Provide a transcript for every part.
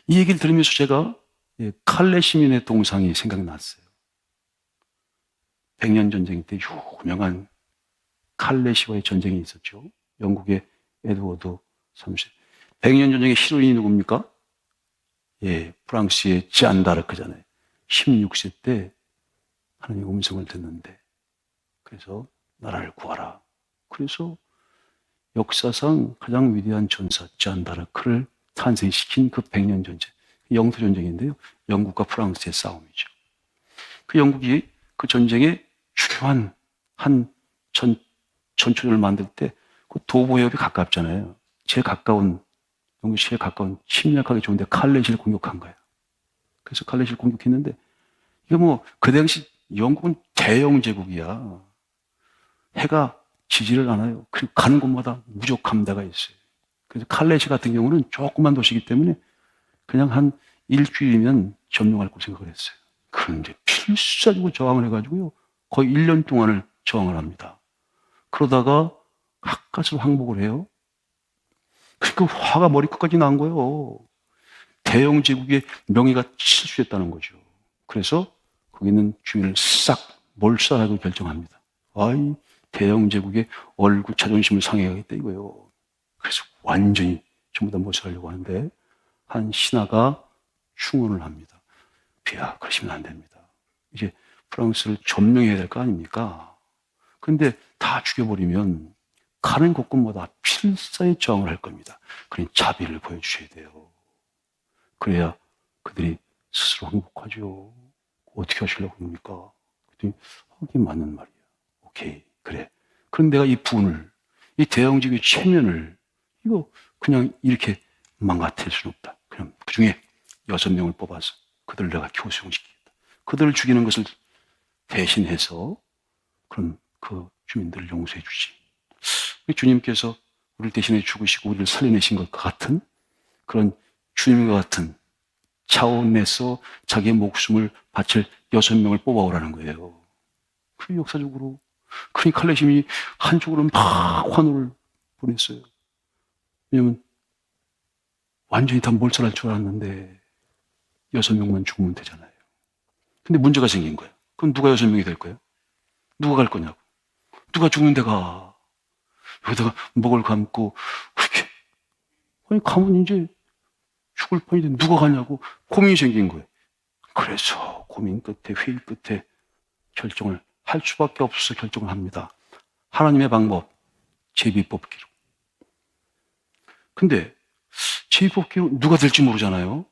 이 얘기를 들으면서 제가 칼레 시민의 동상이 생각났어요. 백년 전쟁 때 유명한 칼레시와의 전쟁이 있었죠. 영국의 에드워드 3세. 백년 전쟁의 히로인이 누굽니까? 프랑스의 지안다르크잖아요. 16세 때 하나님의 음성을 듣는데, 그래서 나라를 구하라. 그래서 역사상 가장 위대한 전사 지안다르크를 탄생시킨 그 백년 전쟁, 영토 전쟁인데요. 영국과 프랑스의 싸움이죠. 그 영국이 그 전쟁에 중요한 한 전초전을 만들 때 그 도보해협이 가깝잖아요. 영국이 제일 가까운 침략하기 좋은데 칼렛을 공격한 거예요. 그래서 칼렛을 공격했는데, 이게 그 당시 영국은 대영 제국이야. 해가 지지를 않아요. 그리고 가는 곳마다 무적 함대가 있어요. 그래서 칼레시 같은 경우는 조그만 도시이기 때문에 그냥 한 일주일이면 점령할 걸 생각을 했어요. 그런데 필사적으로 저항을 해가지고요. 거의 1년 동안을 저항을 합니다. 그러다가 가까스로 항복을 해요. 그러니까 화가 머리끝까지 난 거예요. 대영 제국의 명예가 실수했다는 거죠. 그래서 거기는 주민을 싹 몰살하고 결정합니다. 아이, 대영 제국의 얼굴 자존심을 상해야겠다 이거예요. 그래서 완전히 전부 다 몰살하려고 하는데 한 신하가 충언을 합니다. 비야, 그러시면 안 됩니다. 이제 프랑스를 점령해야 될 거 아닙니까? 근데 다 죽여버리면 가는 곳곳마다 필사의 저항을 할 겁니다. 그러니 자비를 보여주셔야 돼요. 그래야 그들이 스스로 행복하죠. 어떻게 하시려고 합니까? 그랬더니 하긴 맞는 말이야. 오케이, 그래. 그런데 내가 이 분을, 이 대영지구의 체면을 이거 그냥 이렇게 망가뜨릴 수는 없다. 그럼 그 중에 6명을 뽑아서 그들을 내가 교수용시키겠다. 그들을 죽이는 것을 대신해서 그럼 그 주민들을 용서해 주지. 주님께서 우리를 대신해 죽으시고 우리를 살려내신 것 같은 그런 주님과 같은 차원에서 자기의 목숨을 바칠 6명을 뽑아오라는 거예요. 그 역사적으로. 그러니 칼레심이 한쪽으로 막 환호를 보냈어요. 왜냐면 완전히 다 몰살할 줄 알았는데 6명만 죽으면 되잖아요. 근데 문제가 생긴 거예요. 그럼 누가 6명이 될 거예요? 누가 갈 거냐고. 누가 죽는 데가. 여기다가 목을 감고 그렇게. 아니 가면 이제 죽을 판인데 누가 가냐고 고민이 생긴 거예요. 그래서 고민 끝에 회의 끝에 결정을 할 수밖에 없어서 결정을 합니다. 하나님의 방법, 제비뽑기로. 근데 제비뽑기로 누가 될지 모르잖아요.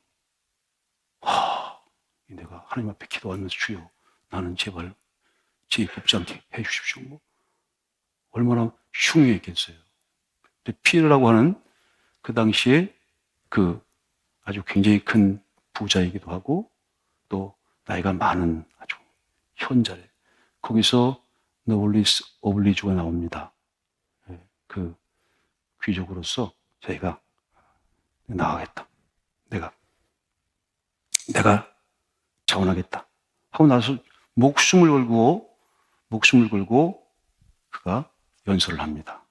내가 하나님 앞에 기도하면서 주여 나는 제발 제비뽑지 않게 해주십시오. 얼마나 흉흉했겠어요. 근데 피에르라고 하는 그 당시에 그 아주 굉장히 큰 부자이기도 하고 또 나이가 많은 아주 현자래. 거기서 노블리스 오블리주가 나옵니다. 그 귀족으로서 저희가 나가겠다. 내가 자원하겠다. 하고 나서 목숨을 걸고 그가 연설을 합니다.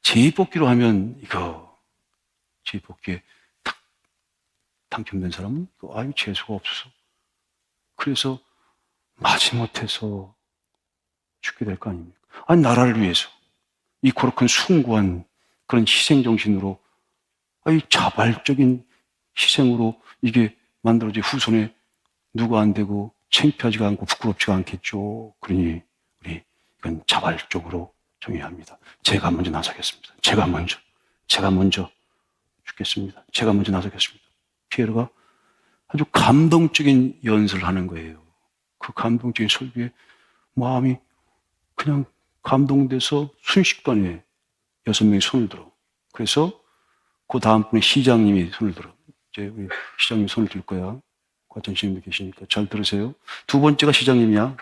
제비뽑기로 하면 제비뽑기에 딱 당첨된 사람은 아유 재수가 없어서 그래서 마지못해서 죽게 될 거 아닙니까? 아니 나라를 위해서 이 그렇게 숭고한 그런 희생정신으로 이 자발적인 희생으로 이게 만들어진 후손에 누가 안 되고 창피하지가 않고 부끄럽지가 않겠죠. 그러니 우리 이건 자발적으로 정해야 합니다. 제가 먼저 나서겠습니다. 제가 먼저 죽겠습니다. 제가 먼저 나서겠습니다. 피에르가 아주 감동적인 연설을 하는 거예요. 그 감동적인 설교에 마음이 그냥 감동돼서 순식간에 6명이 손을 들어. 그래서 그 다음 분에 시장님이 손을 들어. 이제 우리 시장님 손을 들 거야. 과천시님도 계시니까 잘 들으세요. 두 번째가 시장님이야.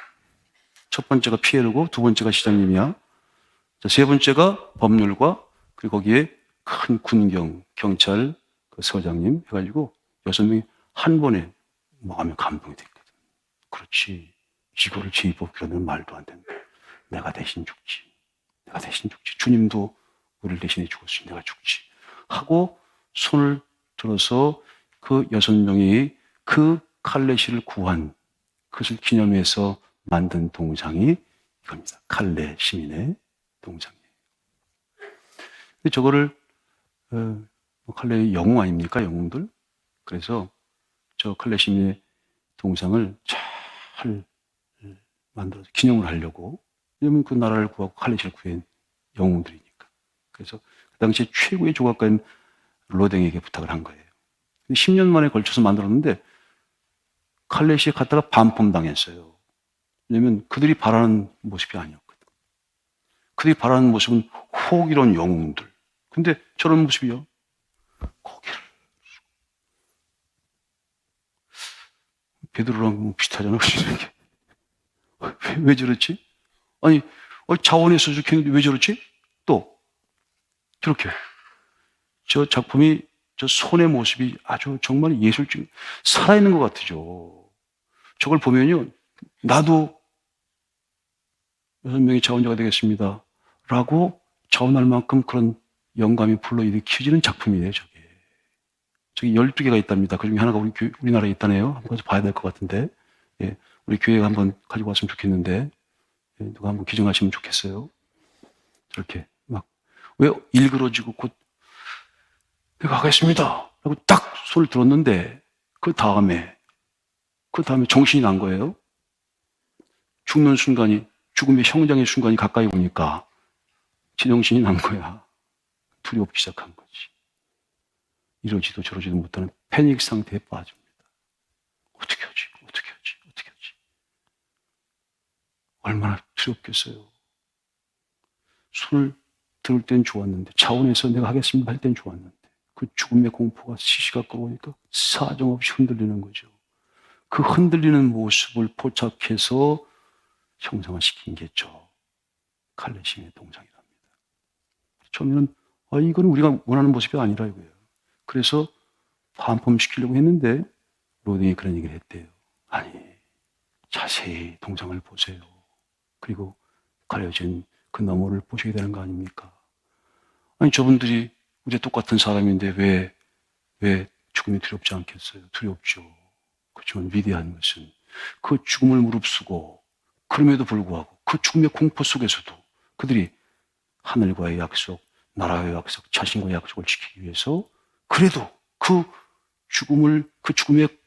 첫 번째가 피에르고 두 번째가 시장님이야. 자, 세 번째가 법률과 그리고 거기에 큰 군경, 경찰, 그 서장님 해가지고 6명이 한 번에 마음에 감동이 됐거든. 그렇지. 이거를 제비뽑기라는 말도 안 된다. 내가 대신 죽지. 주님도 우리를 대신해 죽었으니 내가 죽지. 하고 손을 들어서 그 6명이 그 칼레시를 구한 그것을 기념해서 만든 동상이 이겁니다. 칼레 시민의 동상이에요. 근데 저거를 칼레의 영웅 아닙니까? 영웅들. 그래서 저 칼레 시민의 동상을 잘 만들어서 기념을 하려고. 왜냐면 그 나라를 구하고 칼레시를 구한 영웅들이니까. 그래서 그 당시에 최고의 조각가인 로댕에게 부탁을 한 거예요. 10년 만에 걸쳐서 만들었는데 칼레시에 갔다가 반품당했어요. 왜냐면 그들이 바라는 모습이 아니었거든. 그들이 바라는 모습은 호기로운 영웅들. 근데 저런 모습이요. 고개를. 베드로랑 비슷하잖아. 왜 저렇지? 아니, 자원에서 저렇게 했는데 왜 저렇지? 또, 저렇게. 저 작품이, 저 손의 모습이 아주 정말 예술적, 살아있는 것 같으죠. 저걸 보면요, 나도 6명의 자원자가 되겠습니다. 라고 자원할 만큼 그런 영감이 불러일으켜지는 작품이에요, 저게. 저기 12개가 있답니다. 그 중에 하나가 우리나라에 있다네요. 한번 가서 봐야 될 것 같은데. 예, 우리 교회가 한번 가지고 왔으면 좋겠는데. 예, 누가 한번 기증하시면 좋겠어요. 저렇게 막, 왜 일그러지고 곧 내가 하겠습니다. 라고 딱 손을 들었는데, 그 다음에 정신이 난 거예요. 죽는 순간이, 죽음의 형장의 순간이 가까이 오니까 제정신이 난 거야. 두려워하기 시작한 거지. 이러지도 저러지도 못하는 패닉 상태에 빠집니다. 어떻게 하지? 얼마나 두렵겠어요. 손을 들을 땐 좋았는데, 차원에서 내가 하겠습니다 할 땐 좋았는데, 그 죽음의 공포가 시시각 끌어오니까 사정없이 흔들리는 거죠. 그 흔들리는 모습을 포착해서 형상화시킨 게 저 칼레시의 동상이랍니다. 처음에는 이건 우리가 원하는 모습이 아니라 이거예요. 그래서 반품시키려고 했는데 로딩이 그런 얘기를 했대요. 아니, 자세히 동상을 보세요. 그리고 가려진 그 너머를 보셔야 되는 거 아닙니까? 아니, 저분들이 우리 똑같은 사람인데 왜 죽음이 두렵지 않겠어요? 두렵죠. 그렇지만 위대한 것은 그 죽음을 무릅쓰고 그럼에도 불구하고 그 죽음의 공포 속에서도 그들이 하늘과의 약속, 나라의 약속, 자신과의 약속을 지키기 위해서 그래도 그 죽음의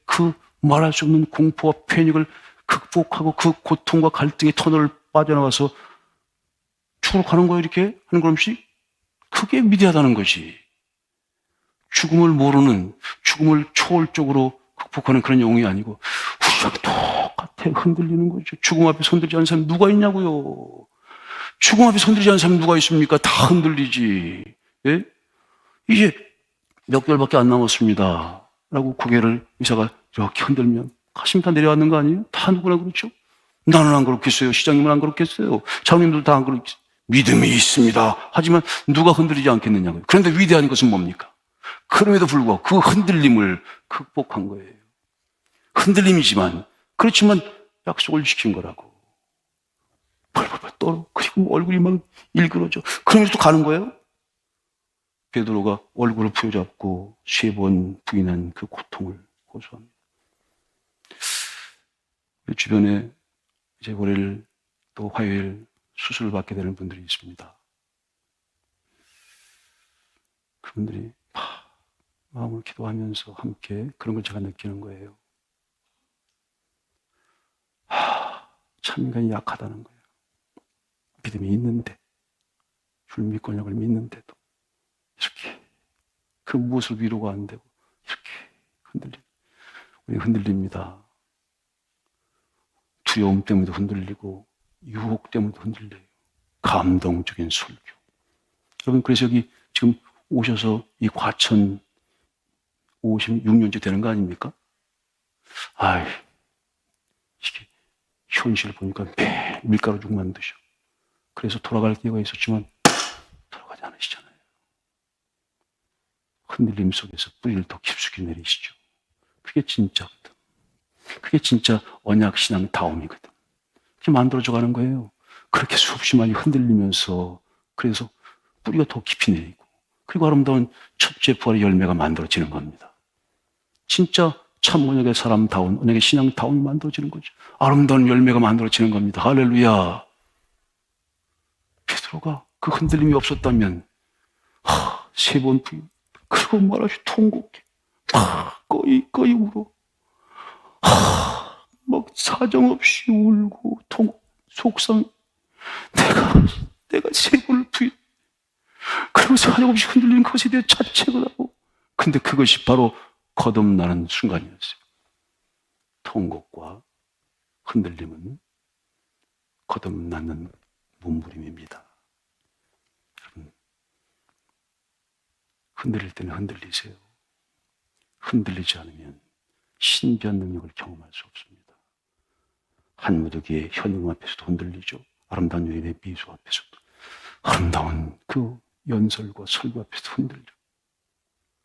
그 말할 수 없는 공포와 패닉을 극복하고 그 고통과 갈등의 터널을 빠져나가서 추락하는 거예요. 이렇게 한 걸음씩. 그게 위대하다는 것이. 죽음을 모르는, 죽음을 초월적으로 극복하는 그런 영웅이 아니고 우리랑 똑같아 흔들리는 거죠. 죽음 앞에 손들지 않는 사람이 누가 있냐고요. 죽음 앞에 손들지 않는 사람이 누가 있습니까? 다 흔들리지. 예? 이제 몇 개월밖에 안 남았습니다. 라고 고개를 의사가 이렇게 흔들면 가슴이 다 내려앉는 거 아니에요? 다 누구나 그렇죠? 나는 안 그렇겠어요. 시장님은 안 그렇겠어요. 장님들도 다 안 그렇겠어요. 믿음이 있습니다. 하지만 누가 흔들리지 않겠느냐고요. 그런데 위대한 것은 뭡니까? 그럼에도 불구하고 그 흔들림을 극복한 거예요. 흔들림이지만, 그렇지만 약속을 지킨 거라고. 벌벌벌 떨어. 그리고 얼굴이 막 일그러져. 그러면서 또 가는 거예요? 베드로가 얼굴을 부여잡고 3번 부인한 그 고통을 호소합니다. 주변에 이제 월요일 또 화요일 수술을 받게 되는 분들이 있습니다. 그분들이 마음을 기도하면서 함께 그런 걸 제가 느끼는 거예요. 참 인간이 약하다는 거예요. 믿음이 있는데, 불미권력을 믿는데도 이렇게 그 무엇을 위로가 안 되고 이렇게 우리 흔들립니다. 두려움 때문에도 흔들리고 유혹 때문에도 흔들려요. 감동적인 설교. 여러분, 그래서 여기 지금 오셔서 이 과천 56년째 되는 거 아닙니까? 이게 현실을 보니까 매일 밀가루 죽만 드셔. 그래서 돌아갈 기회가 있었지만 돌아가지 않으시잖아요. 흔들림 속에서 뿌리를 더 깊숙이 내리시죠. 그게 진짜거든. 그게 진짜 언약 신앙의 다움이거든. 그게 만들어져 가는 거예요. 그렇게 수없이 많이 흔들리면서 그래서 뿌리가 더 깊이 내리고 그리고 아름다운 첫째 부활의 열매가 만들어지는 겁니다. 진짜 참 언약의 사람다운, 언약의 신앙다운이 만들어지는 거죠. 아름다운 열매가 만들어지는 겁니다. 할렐루야. 베드로가 그 흔들림이 없었다면 3번 부인, 그리고 말하시 통곡해 꺼이 울어 막 사정없이 울고 속상. 내가 3번을 부인, 그리고 사정없이 흔들리는 것에 대해 자책을 하고. 근데 그것이 바로 거듭나는 순간이었어요. 통곡과 흔들림은 거듭나는 몸부림입니다. 여러분, 흔들릴 때는 흔들리세요. 흔들리지 않으면 신비한 능력을 경험할 수 없습니다. 한무더기의 현금 앞에서도 흔들리죠. 아름다운 여인의 미소 앞에서도, 아름다운 그 연설과 설교 앞에서도 흔들려.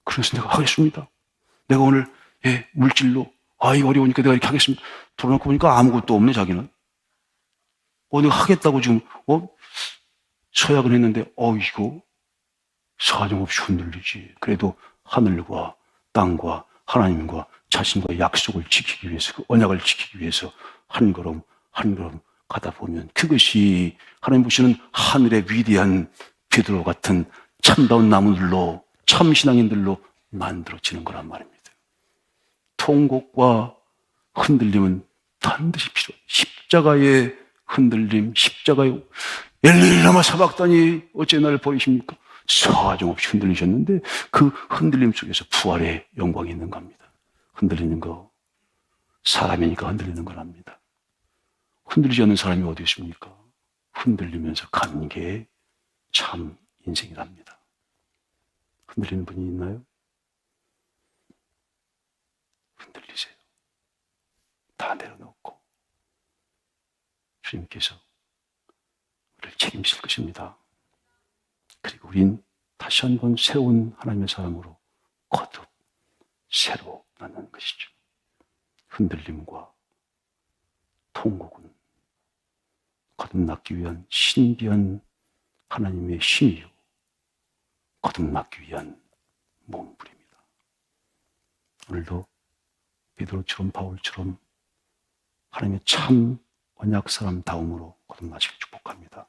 그래서 내가 하겠습니다. 내가 오늘 물질로 이거 어려우니까 내가 이렇게 하겠습니다. 돌아놓고 보니까 아무것도 없네. 자기는 내가 하겠다고 지금 서약을 했는데 이거 사정없이 흔들리지. 그래도 하늘과 땅과 하나님과 자신과의 약속을 지키기 위해서, 그 언약을 지키기 위해서 한 걸음 한 걸음 가다 보면 그것이 하나님 보시는 하늘의 위대한 베드로 같은 참다운 나무들로, 참 신앙인들로 만들어지는 거란 말입니다. 통곡과 흔들림은 반드시 필요해요. 십자가의 흔들림, 십자가의 엘리 라마 사박다니 어째 나를 버리십니까? 사정없이 흔들리셨는데 그 흔들림 속에서 부활의 영광이 있는 겁니다. 흔들리는 거, 사람이니까 흔들리는 거랍니다. 흔들리지 않는 사람이 어디 있습니까? 흔들리면서 가는 게 참 인생이랍니다. 흔들리는 분이 있나요? 흔들리세요. 다 내려놓고 주님께서 우리를 책임질 것입니다. 그리고 우린 다시 한번 새로운 하나님의 사람으로 거듭 새로 나는 것이죠. 흔들림과 통곡은 거듭나기 위한 신비한 하나님의 힘이요, 거듭나기 위한 몸부림이다. 오늘도 베드로처럼 바울처럼 하나님의 참 언약 사람다움으로 거듭나시길 축복합니다.